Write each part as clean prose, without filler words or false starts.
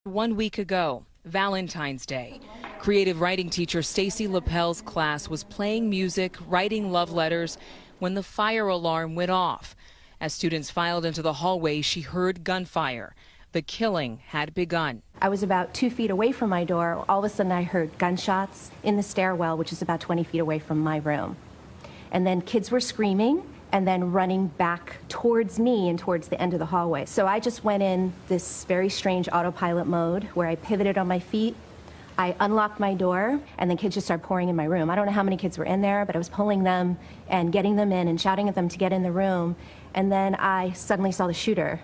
1 week ago, Valentine's Day, creative writing teacher Stacy Lapel's class was playing music, writing love letters when the fire alarm went off. As students filed into the hallway, she heard gunfire. The killing had begun. I was about 2 feet away from my door. All of a sudden I heard gunshots in the stairwell, which is about 20 feet away from my room. And then kids were screaming and then running back towards me and towards the end of the hallway. So I just went in this very strange autopilot mode where I pivoted on my feet. I unlocked my door, and then kids just started pouring in my room. I don't know how many kids were in there, but I was pulling them and getting them in and shouting at them to get in the room. And then I suddenly saw the shooter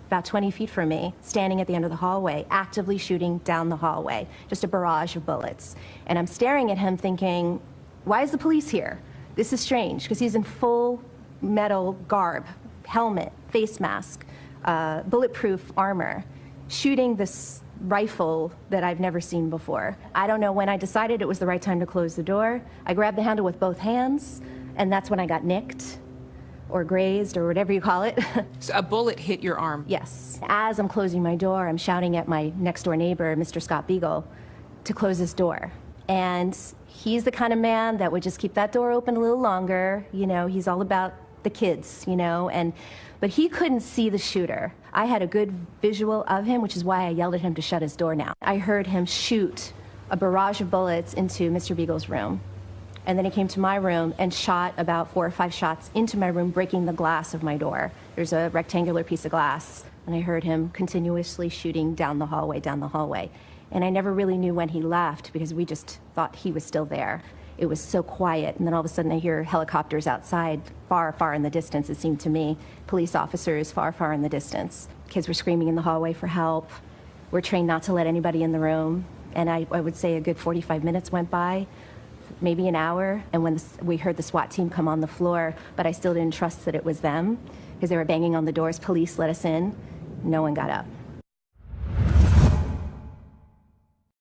about 20 feet from me, standing at the end of the hallway, actively shooting down the hallway, just a barrage of bullets. And I'm staring at him thinking, why is the police here? This is strange, because he's in full metal garb, helmet, face mask, bulletproof armor, shooting this rifle that I've never seen before. I don't know when I decided it was the right time to close the door. I grabbed the handle with both hands, and that's when I got nicked or grazed or whatever you call it. So a bullet hit your arm? Yes. As I'm closing my door, I'm shouting at my next door neighbor, Mr. Scott Beagle, to close his door. And he's the kind of man that would just keep that door open a little longer. You know, he's all about the kids, you know, but he couldn't see the shooter. I had a good visual of him, which is why I yelled at him to shut his door now. I heard him shoot a barrage of bullets into Mr. Beagle's room. And then he came to my room and shot about 4 or 5 shots into my room, breaking the glass of my door. There's a rectangular piece of glass. And I heard him continuously shooting down the hallway. And I never really knew when he left because we just thought he was still there. It was so quiet, and then all of a sudden I hear helicopters outside, far, far in the distance, it seemed to me. Police officers far, far in the distance. Kids were screaming in the hallway for help. We're trained not to let anybody in the room. And I would say a good 45 minutes went by, maybe an hour, and when we heard the SWAT team come on the floor, but I still didn't trust that it was them because they were banging on the doors. Police let us in. No one got up.